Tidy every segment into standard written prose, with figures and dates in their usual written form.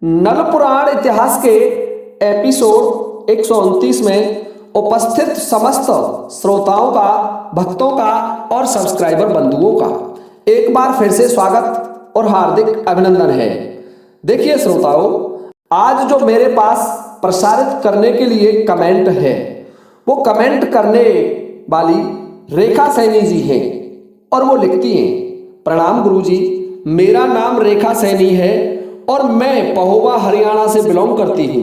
नल पुराण इतिहास के एपिसोड 129 में उपस्थित समस्त श्रोताओं का, भक्तों का और सब्सक्राइबर बंधुओं का एक बार फिर से स्वागत और हार्दिक अभिनंदन है। देखिए श्रोताओं, आज जो मेरे पास प्रसारित करने के लिए कमेंट है, वो कमेंट करने वाली रेखा सैनी जी हैं और वो लिखती हैं, प्रणाम गुरुजी, मेरा नाम रेखा सैनी है और मैं पहोवा हरियाणा से बिलोंग करती हूँ।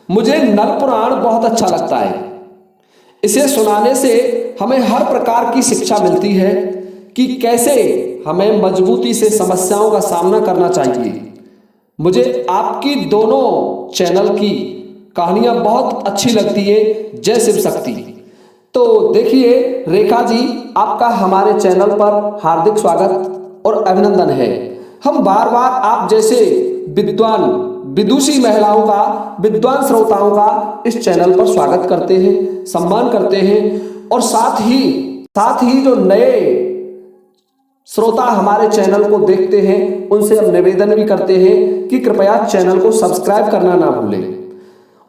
मुझे नल पुराण बहुत अच्छा लगता है। इसे सुनाने से हमें हर प्रकार की शिक्षा मिलती है कि कैसे हमें मजबूती से समस्याओं का सामना करना चाहिए। मुझे आपकी दोनों चैनल की कहानियां बहुत अच्छी लगती है, जय शिव शक्ति। तो देखिए रेखा जी, आपका हमारे चैनल पर हार्दिक स्वागत और अभिनंदन है। हम बार बार आप जैसे विद्वान विदुषी महिलाओं का, विद्वान श्रोताओं का इस चैनल पर स्वागत करते हैं, सम्मान करते हैं और साथ ही जो नए श्रोता हमारे चैनल को देखते हैं, उनसे हम निवेदन भी करते हैं कि कृपया चैनल को सब्सक्राइब करना ना भूलें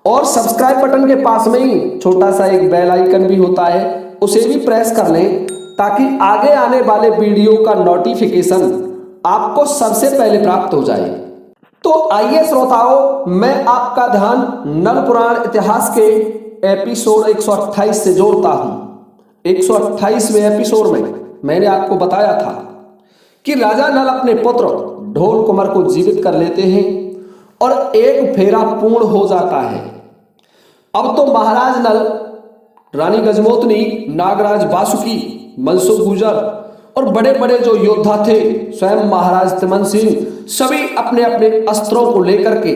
और सब्सक्राइब बटन के पास में ही छोटा सा एक बेल आइकन भी होता है, उसे भी प्रेस कर लें ताकि आगे आने वाले वीडियो का नोटिफिकेशन आपको सबसे पहले प्राप्त हो जाए। तो आइए श्रोताओं, मैं आपका ध्यान नल पुराण इतिहास के एपिसोड 128 से जोड़ता हूं। 128वें एपिसोड में मैंने आपको बताया था कि राजा नल अपने पुत्र ढोल कुमार को जीवित कर लेते हैं और एक फेरा पूर्ण हो जाता है। अब तो महाराज नल, रानी गजमोतनी, नागराज वासुकी, मनसुख गुजर और बड़े बड़े जो योद्धा थे, स्वयं महाराज तिमन सिंह, सभी अपने अपने अस्त्रों को लेकर के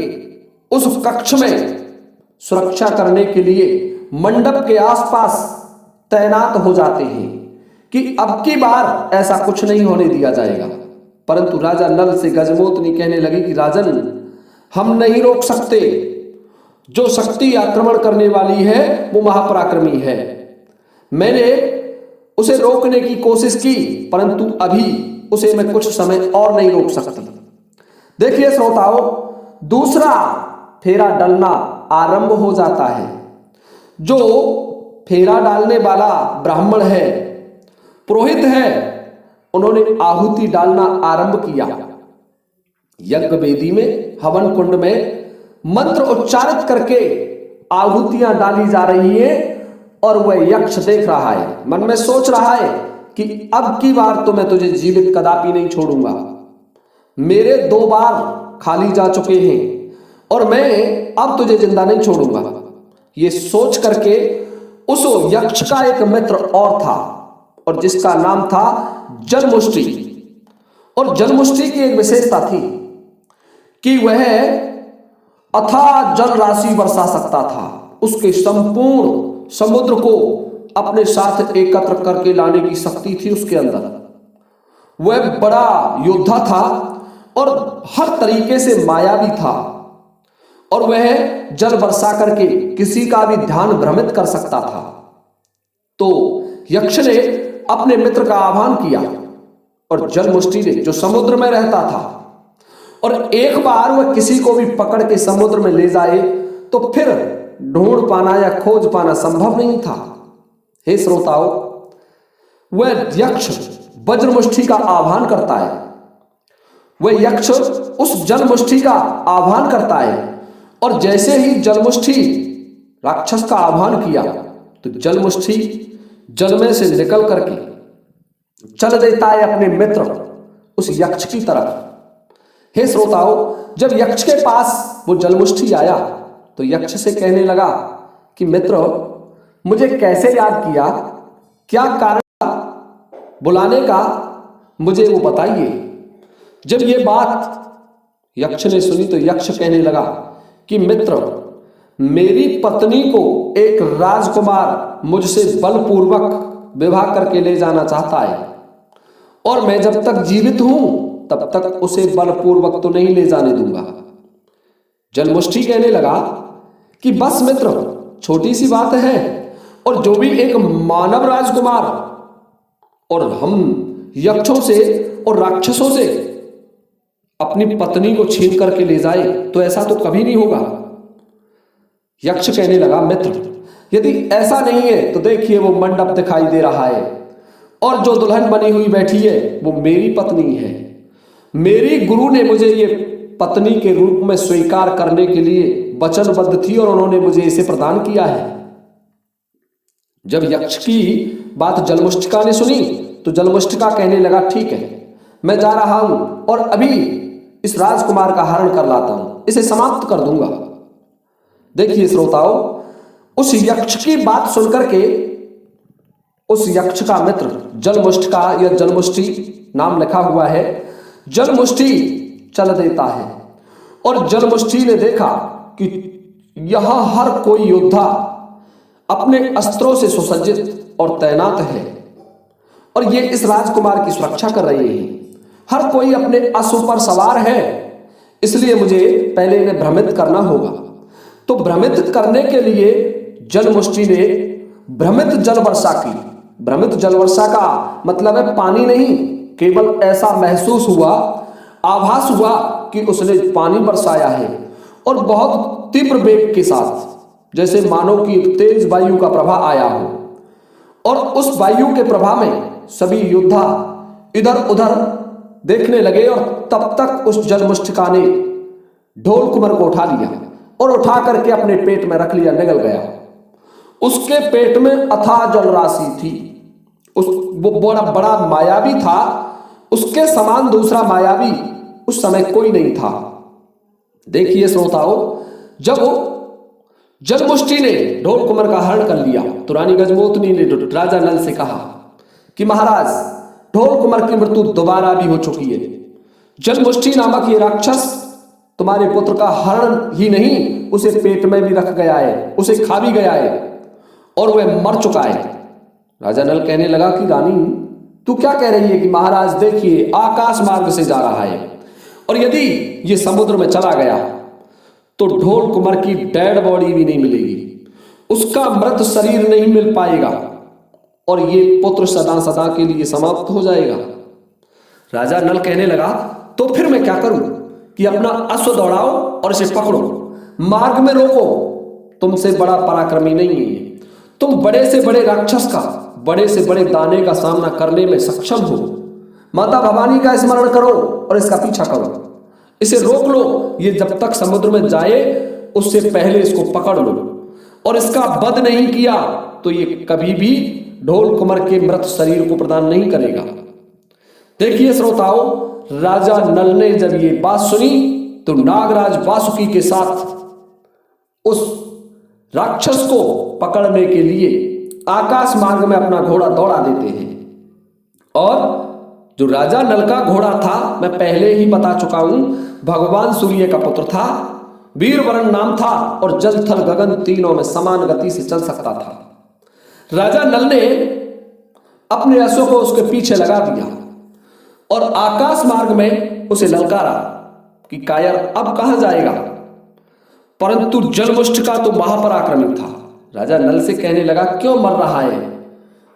उस कक्ष में सुरक्षा करने के लिए मंडप के आसपास तैनात हो जाते हैं कि अब की बार ऐसा कुछ नहीं होने दिया जाएगा। परंतु राजा नल से गजमोतनी कहने लगी कि राजन, हम नहीं रोक सकते। जो शक्ति आक्रमण करने वाली है वो महापराक्रमी है। मैंने उसे रोकने की कोशिश की, परंतु अभी उसे मैं कुछ समय और नहीं रोक सकती। देखिए श्रोताओं, दूसरा फेरा डालना आरंभ हो जाता है। जो फेरा डालने वाला ब्राह्मण है, पुरोहित है, उन्होंने आहुति डालना आरंभ किया। यज्ञ वेदी में, हवन कुंड में मंत्र उच्चारित करके आहुतियां डाली जा रही है और वह यक्ष देख रहा है, मन में सोच रहा है कि अब की बार तो मैं तुझे जीवित कदापि नहीं छोड़ूंगा। मेरे 2 बार खाली जा चुके हैं और मैं अब तुझे जिंदा नहीं छोड़ूंगा। ये सोच करके उस यक्ष का एक मित्र और था और जिसका नाम था जलमुष्टि। और जलमुष्टि की एक विशेषता थी कि वह अथाह जल राशि बरसा सकता था। उसके संपूर्ण समुद्र को अपने साथ एकत्र करके लाने की शक्ति थी उसके अंदर। वह बड़ा योद्धा था और हर तरीके से मायावी था और वह जल बरसा करके किसी का भी ध्यान भ्रमित कर सकता था। तो यक्ष ने अपने मित्र का आह्वान किया और जलमुष्टि ने, जो समुद्र में रहता था, और एक बार वह किसी को भी पकड़ के समुद्र में ले जाए तो फिर ढूंढ पाना या खोज पाना संभव नहीं था। हे श्रोताओं, वह यक्ष वज्रमुष्टि का आह्वान करता है। वह यक्ष उस जलमुष्टि का आह्वान करता है और जैसे ही जलमुष्टि राक्षस का आह्वान किया तो जलमुष्टि जल में से निकल करके चल देता है अपने मित्र उस यक्ष की तरफ। हे श्रोताओं, जब यक्ष के पास वो जलमुष्टि आया तो यक्ष से कहने लगा कि मित्र, मुझे कैसे याद किया, क्या कारण था बुलाने का, मुझे वो बताइए। जब ये बात यक्ष ने सुनी तो यक्ष कहने लगा कि मित्र, मेरी पत्नी को एक राजकुमार मुझसे बलपूर्वक विवाह करके ले जाना चाहता है और मैं जब तक जीवित हूं तब तक उसे बलपूर्वक तो नहीं ले जाने दूंगा। जलमुष्टि कहने लगा कि बस मित्र, छोटी सी बात है और जो भी एक मानव राजकुमार और हम यक्षों से और राक्षसों से अपनी पत्नी को छीन करके ले जाए तो ऐसा तो कभी नहीं होगा। यक्ष कहने लगा, मित्र यदि ऐसा नहीं है तो देखिए वो मंडप दिखाई दे रहा है और जो दुल्हन बनी हुई बैठी है वो मेरी पत्नी है। मेरी गुरु ने मुझे ये पत्नी के रूप में स्वीकार करने के लिए वचनबद्ध थी और उन्होंने मुझे इसे प्रदान किया है। जब यक्ष की बात जलमुष्टिका ने सुनी तो जलमुष्टिका कहने लगा, ठीक है मैं जा रहा हूं और अभी इस राजकुमार का हरण कर लाता हूं, इसे समाप्त कर दूंगा। देखिए श्रोताओं, उस यक्ष की बात सुनकर के उस यक्ष का मित्र जलमुष्टिका या जलमुष्टि नाम लिखा हुआ है, जलमुष्टि चल देता है और जलमुष्टि ने देखा कि यह हर कोई योद्धा अपने अस्त्रों से सुसज्जित और तैनात है और ये इस राजकुमार की सुरक्षा कर रहे हैं। हर कोई अपने अश्व पर सवार है, इसलिए मुझे पहले इन्हें भ्रमित करना होगा। तो भ्रमित करने के लिए जलमुष्टि ने भ्रमित जल वर्षा की। भ्रमित जल वर्षा का मतलब है पानी नहीं, केवल ऐसा महसूस हुआ, आभास हुआ कि उसने पानी बरसाया है और बहुत तीव्र वेग के साथ, जैसे मानो कि तेज वायु का प्रभाव आया हो। और उस वायु के प्रभाव में सभी योद्धा इधर उधर देखने लगे और तब तक उस जलमुष्टिका ने ढोल कुमर को उठा लिया और उठा करके अपने पेट में रख लिया, निगल गया। उसके पेट में अथाह जल राशि थी, वो बड़ा बड़ा मायावी था, उसके समान दूसरा मायावी उस समय कोई नहीं था। देखिए श्रोताओं, जब जलमुष्टि ने ढोल कुमर का हरण कर लिया तो रानी गजमोतनी ने राजा नल से कहा कि महाराज ढोल कुमर की मृत्यु दोबारा भी हो चुकी है। जलमुष्टि नामक ये राक्षस तुम्हारे पुत्र का हरण ही नहीं, उसे पेट में भी रख गया है, उसे खा भी गया है और वह मर चुका है। राजा नल कहने लगा कि रानी तू क्या कह रही है कि महाराज देखिए आकाश मार्ग से जा रहा है और यदि ये समुद्र में चला गया तो ढोल कुमर की डेड बॉडी भी नहीं मिलेगी, उसका मृत शरीर नहीं मिल पाएगा और ये पुत्र सदा सदा के लिए समाप्त हो जाएगा। राजा नल कहने लगा, तो फिर मैं क्या करूं कि अपना अश्व दौड़ाओ और इसे पकड़ो, मार्ग में रोको, तुमसे बड़ा पराक्रमी नहीं है, तुम बड़े से बड़े राक्षस का, बड़े से बड़े दाने का सामना करने में सक्षम हो। माता भवानी का स्मरण करो और इसका पीछा करो, इसे रोक लो, ये जब तक समुद्र में जाए उससे पहले इसको पकड़ लो और इसका वध नहीं किया तो ये कभी भी ढोल कुमर के मृत शरीर को प्रदान नहीं करेगा। देखिए श्रोताओं, राजा नल ने जब ये बात सुनी तो नागराज वासुकी के साथ उस राक्षस को पकड़ने के लिए आकाश मार्ग में अपना घोड़ा दौड़ा देते हैं। और जो राजा नल का घोड़ा था मैं पहले ही बता चुका हूं, भगवान सूर्य का पुत्र था, वीरवरण नाम था और जल थल गगन तीनों में समान गति से चल सकता था। राजा नल ने अपने अश्व को उसके पीछे लगा दिया और आकाश मार्ग में उसे ललकारा कि कायर अब कहां जाएगा। परंतु जलमुष्टिका तो महापराक्रमी था। राजा नल से कहने लगा, क्यों मर रहा है,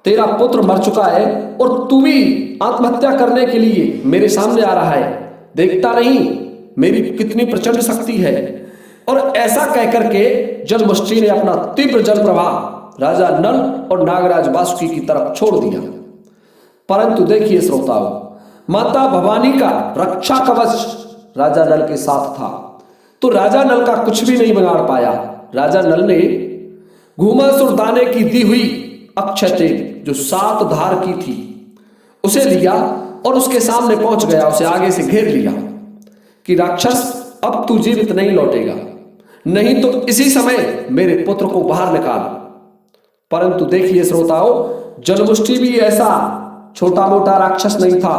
तेरा पुत्र मर चुका है और तू भी आत्महत्या करने के लिए मेरे सामने आ रहा है, देखता नहीं मेरी कितनी प्रचंड शक्ति है। और ऐसा कहकर के जलमुष्टि ने अपना तीव्र जल प्रवाह राजा नल और नागराज वासुकी की तरफ छोड़ दिया। परंतु देखिए श्रोताओं, माता भवानी का रक्षा कवच राजा नल के साथ था, तो राजा नल का कुछ भी नहीं बिगाड़ पाया। राजा नल ने घूमासुर दाने की दी हुई अक्षय तेल जो 7 धार की थी उसे लिया और उसके सामने पहुंच गया, उसे आगे से घेर लिया कि राक्षस अब तू जीवित नहीं लौटेगा, नहीं तो इसी समय मेरे पुत्र को बाहर निकाल। परंतु देखिए श्रोताओं, जलमुष्टि भी ऐसा छोटा मोटा राक्षस नहीं था।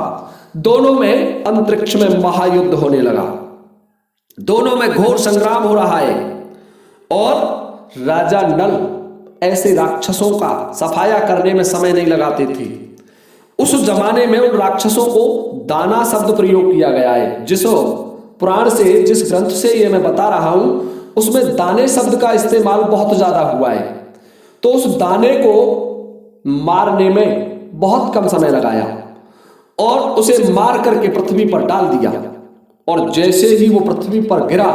दोनों में अंतरिक्ष में महायुद्ध होने लगा, दोनों में घोर संग्राम हो रहा है और राजा नल ऐसे राक्षसों का सफाया करने में समय नहीं लगाते थे। उस जमाने में उन राक्षसों को दाना शब्द प्रयोग किया गया है। जिस पुराण से, जिस ग्रंथ से ये मैं बता रहा हूं, उसमें दाने शब्द का इस्तेमाल बहुत ज्यादा हुआ है। तो उस दाने को मारने में बहुत कम समय लगाया और उसे मार करके पृथ्वी पर डाल दिया और जैसे ही वो पृथ्वी पर गिरा,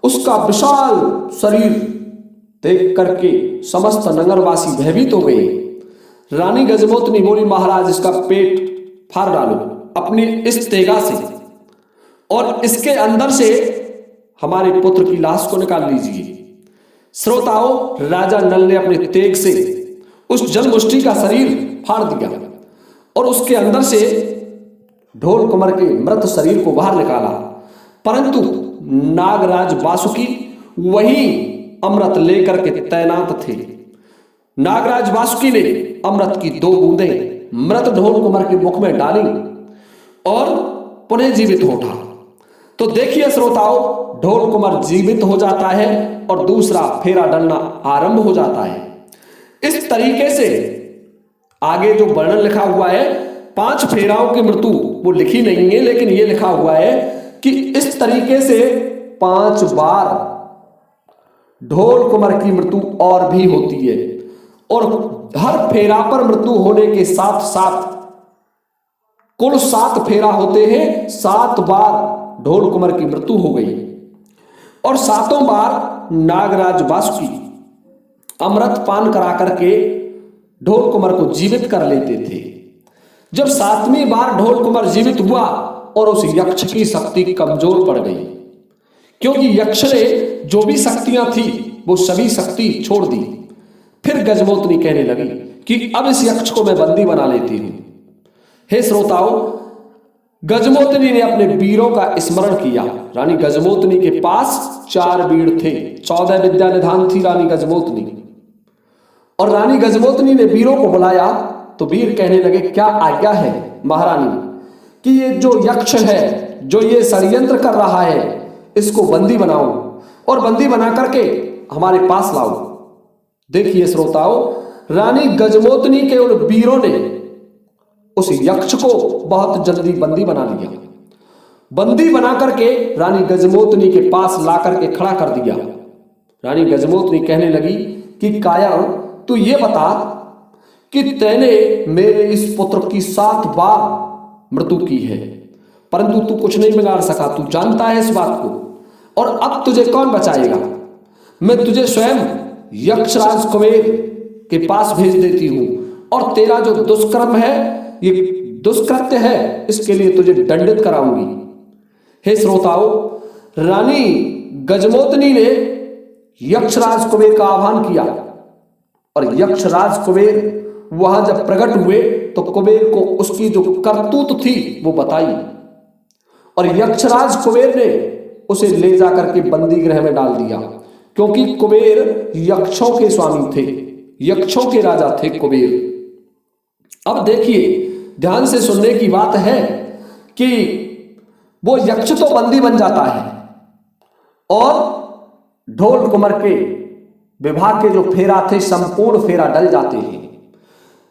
उसका विशाल शरीर देख करके समस्त नगरवासी भयभीत हो गए। रानी गजमोतनी बोली, महाराज इसका पेट फाड़ डालो अपनी इस तेगा से, और इसके अंदर से हमारे पुत्र की लाश को निकाल लीजिए। श्रोताओं, राजा नल ने अपने तेग से उस जलमुष्टि का शरीर फाड़ दिया और उसके अंदर से ढोल कुंवर के मृत शरीर को बाहर निकाला, परंतु नागराज वासुकी वही अमृत लेकर के तैनात थे। नागराज वासुकी ने अमृत की 2 बूंदें मृत ढोल कुंवर के मुख में डाली और पुनः जीवित हो उठा। तो देखिए श्रोताओं, ढोल कुंवर जीवित हो जाता है और दूसरा फेरा डलना आरंभ हो जाता है। इस तरीके से आगे जो वर्णन लिखा हुआ है, 5 फेराओं की मृत्यु वो लिखी नहीं है, लेकिन ये लिखा हुआ है कि इस तरीके से 5 बार ढोल कुंवर की मृत्यु और भी होती है, और हर फेरा पर मृत्यु होने के साथ साथ कुल 7 फेरा होते हैं। 7 बार ढोल कुंवर की मृत्यु हो गई और 7 बार नागराज वासुकी अमृत पान करा करके ढोल कुंवर को जीवित कर लेते थे। जब 7वीं बार ढोल कुंवर जीवित हुआ और उस यक्ष की शक्ति कमजोर पड़ गई, क्योंकि यक्ष ने जो भी शक्तियां थी वो सभी शक्ति छोड़ दी। फिर गजमोतनी कहने लगी कि अब इस यक्ष को मैं बंदी बना लेती हूं। हे श्रोताओं, गजमोतनी ने अपने वीरों का स्मरण किया। रानी गजमोतनी के पास 4 वीर थे, 14 विद्या निधान थी रानी गजमोतनी। और रानी गजमोतनी ने वीरों को बुलाया तो वीर कहने लगे, क्या आज्ञा है महारानी कि ये जो यक्ष है, जो ये षड्यंत्र कर रहा है, इसको बंदी बनाओ और बंदी बना करके हमारे पास लाओ। देखिए श्रोताओं, रानी गजमोतनी के उन वीरों ने उस यक्ष को बहुत जल्दी बंदी बना लिया। बंदी बना करके रानी गजमोतनी के पास ला करके खड़ा कर दिया। रानी गजमोतनी कहने लगी कि कायर, तू ये बता कि तैने मेरे इस पुत्र की 7 बार मृत्यु की है, परंतु तू कुछ नहीं बिगाड़ सका, तू जानता है इस बात को, और अब तुझे कौन बचाएगा? मैं तुझे स्वयं यक्षराज कुबेर के पास भेज देती हूं, और तेरा जो दुष्कर्म है, ये दुष्कृत्य है, इसके लिए तुझे दंडित कराऊंगी। हे श्रोताओं, रानी गजमोतनी ने यक्षराज कुबेर का आह्वान किया और यक्षराज कुबेर वहां जब प्रकट हुए तो कुबेर को उसकी जो करतूत थी वो बताई, और यक्षराज कुबेर ने उसे ले जाकर के बंदी गृह में डाल दिया, क्योंकि कुबेर यक्षों के स्वामी थे, यक्षों के राजा थे कुबेर। अब देखिए, ध्यान से सुनने की बात है कि वो यक्ष तो बंदी बन जाता है और ढोल कुंवर के विवाह के जो फेरा थे, संपूर्ण फेरा डल जाते हैं।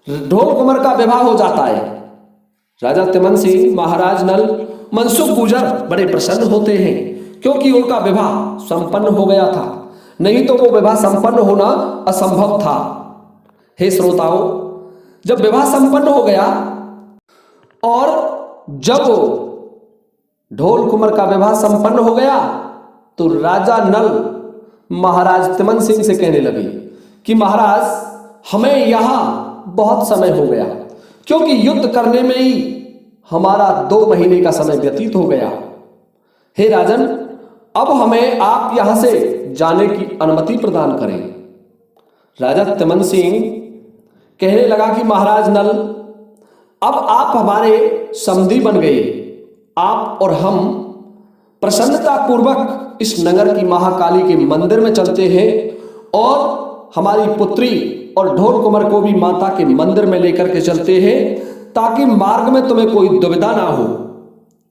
ढोल कुंवर का विवाह हो जाता है। राजा तिमन सिंह, महाराज नल, मनसुख गुजर बड़े प्रसन्न होते हैं, क्योंकि उनका विवाह संपन्न हो गया था, नहीं तो वो विवाह संपन्न होना असंभव था। हे श्रोताओं, जब विवाह संपन्न हो गया और जब ढोल कुंवर का विवाह संपन्न हो गया तो राजा नल महाराज तिमन सिंह से कहने लगे कि महाराज, हमें यहां बहुत समय हो गया, क्योंकि युद्ध करने में ही हमारा 2 महीने का समय व्यतीत हो गया। हे राजन, अब हमें आप यहां से जाने की अनुमति प्रदान करें। राजा तिमन सिंह कहने लगा कि महाराज नल, अब आप हमारे समधी बन गए। आप और हम प्रसन्नता पूर्वक इस नगर की महाकाली के मंदिर में चलते हैं और हमारी पुत्री और ढोल कुंवर को भी माता के मंदिर में लेकर के चलते हैं, ताकि मार्ग में तुम्हें कोई दुविधा ना हो।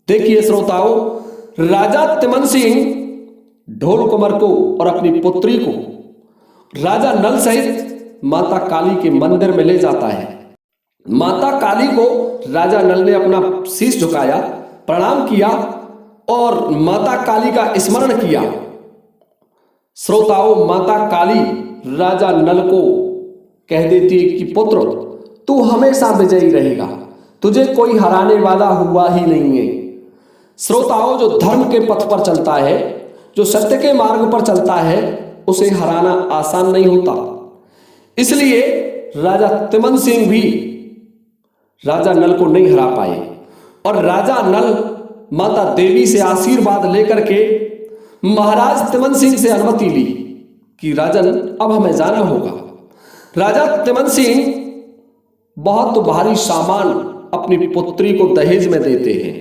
देखिए श्रोताओं, राजा तिमन सिंह ढोल कुंवर को और अपनी पुत्री को राजा नल सहित माता काली के मंदिर में ले जाता है। माता काली को राजा नल ने अपना शीश झुकाया, प्रणाम किया और माता काली का स्मरण किया। श्रोताओं, माता काली राजा नल को कह देती है कि पुत्र, तू हमेशा विजयी रहेगा, तुझे कोई हराने वाला हुआ ही नहीं है। श्रोताओं, जो धर्म के पथ पर चलता है, जो सत्य के मार्ग पर चलता है, उसे हराना आसान नहीं होता। इसलिए राजा तिमन सिंह भी राजा नल को नहीं हरा पाए और राजा नल माता देवी से आशीर्वाद लेकर के महाराज तिमन सिंह से अनुमति ली कि राजन, अब हमें जाना होगा। राजा तिमन सिंह बहुत भारी सामान अपनी पुत्री को दहेज में देते हैं।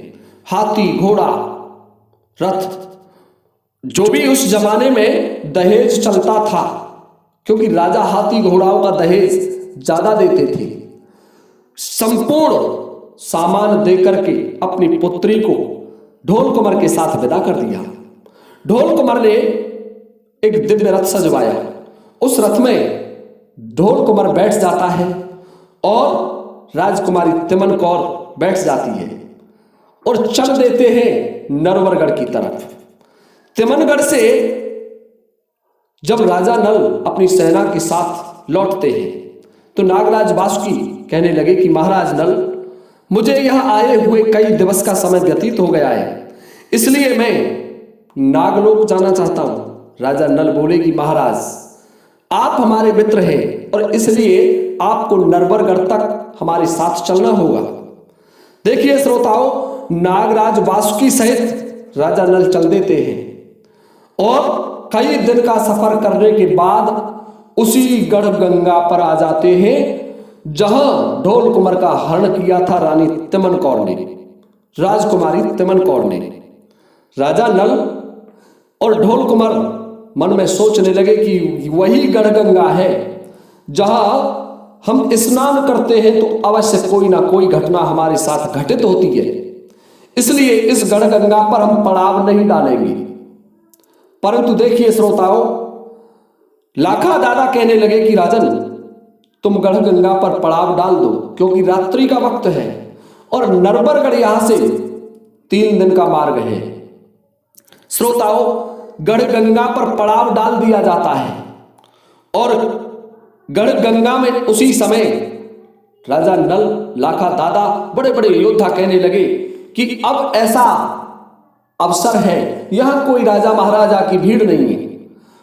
हाथी, घोड़ा, रथ, जो भी उस जमाने में दहेज चलता था, क्योंकि राजा हाथी घोड़ाओं का दहेज ज्यादा देते थे। संपूर्ण सामान देकर के अपनी पुत्री को ढोल कुंवर के साथ विदा कर दिया। ढोल कुंवर ने एक दिव्य रथ सजवाया। उस रथ में ढोल कुंवर बैठ जाता है और राजकुमारी तिमन कौर बैठ जाती है और चल देते हैं नरवरगढ़ की तरफ। तिमनगढ़ से जब राजा नल अपनी सेना के साथ लौटते हैं तो नागराज वासुकी कहने लगे कि महाराज नल, मुझे यहां आए हुए कई दिवस का समय व्यतीत हो गया है, इसलिए मैं नागलोक जाना चाहता हूं। राजा नल बोले कि महाराज, आप हमारे मित्र हैं और इसलिए आपको नरवरगढ़ तक हमारे साथ चलना होगा। देखिए श्रोताओं, नागराज वासुकी सहित राजा नल चल देते हैं और कई दिन का सफर करने के बाद उसी गढ़ गंगा पर आ जाते हैं जहां ढोल कुंवर का हरण किया था रानी तिमन कौर ने, राजकुमारी तिमन कौर ने। राजा नल और ढोल कुंवर मन में सोचने लगे कि वही गढ़गंगा है जहां हम स्नान करते हैं तो अवश्य कोई ना कोई घटना हमारे साथ घटित होती है, इसलिए इस गढ़गंगा पर हम पड़ाव नहीं डालेंगे। परंतु देखिए श्रोताओं, लाखा दादा कहने लगे कि राजन, तुम गढ़गंगा पर पड़ाव डाल दो, क्योंकि रात्रि का वक्त है और नरवरगढ़ यहां से 3 दिन का मार्ग है। श्रोताओं, गढ़गंगा पर पड़ाव डाल दिया जाता है और गढ़गंगा में उसी समय राजा नल, लाखा दादा, बड़े बड़े योद्धा कहने लगे कि अब ऐसा अवसर है, यहां कोई राजा महाराजा की भीड़ नहीं है,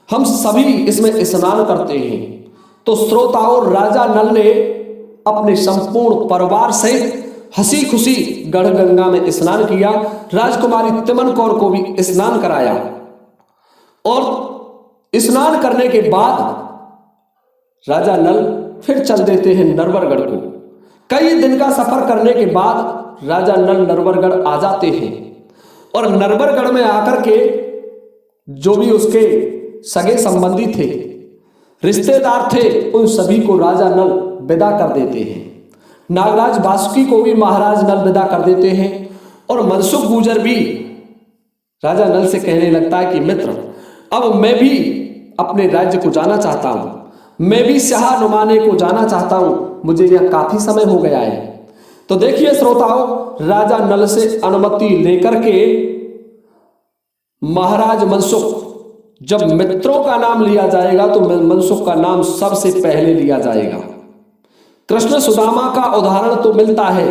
हम सभी इसमें स्नान करते हैं। तो श्रोताओं, राजा नल ने अपने संपूर्ण परिवार सहित हंसी खुशी गढ़गंगा में स्नान किया। राजकुमारी तिमन कौर को भी स्नान कराया और स्नान करने के बाद राजा नल फिर चल देते हैं नरवरगढ़ को। कई दिन का सफर करने के बाद राजा नल नरवरगढ़ आ जाते हैं और नरवरगढ़ में आकर के जो भी उसके सगे संबंधी थे, रिश्तेदार थे, उन सभी को राजा नल विदा कर देते हैं। नागराज वासुकी को भी महाराज नल विदा कर देते हैं और मनसुख गुर्जर भी राजा नल से कहने लगता है कि मित्र, अब मैं भी अपने राज्य को जाना चाहता हूं, मैं भी शाह नुमाने को जाना चाहता हूं, मुझे यह काफी समय हो गया है। तो देखिए श्रोताओं, राजा नल से अनुमति लेकर के महाराज मनसुख, जब मित्रों का नाम लिया जाएगा तो मनसुख का नाम सबसे पहले लिया जाएगा। कृष्ण सुदामा का उदाहरण तो मिलता है,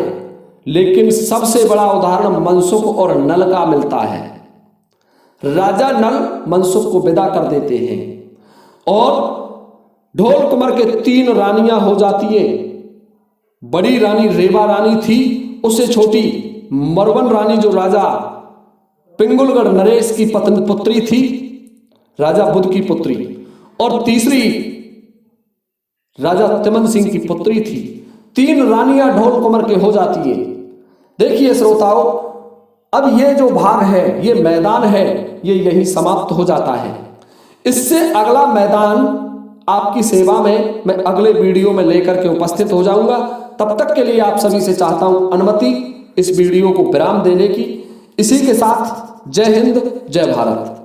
लेकिन सबसे बड़ा उदाहरण मनसुख और नल का मिलता है। राजा नल मनसुख को विदा कर देते हैं और ढोल कुंवर के 3 रानियां हो जाती हैं। बड़ी रानी रेवा रानी थी, उससे छोटी मरवन रानी जो राजा पिंगुलगढ़ नरेश की पुत्री थी, राजा बुद्ध की पुत्री, और तीसरी राजा तिमन सिंह की पुत्री थी। 3 रानियां ढोल कुंवर के हो जाती है। देखिए श्रोताओं, अब ये जो भाग है, ये मैदान है, ये यही समाप्त हो जाता है। इससे अगला मैदान आपकी सेवा में मैं अगले वीडियो में लेकर के उपस्थित हो जाऊंगा। तब तक के लिए आप सभी से चाहता हूं अनुमति इस वीडियो को विराम देने की। इसी के साथ जय हिंद, जय भारत।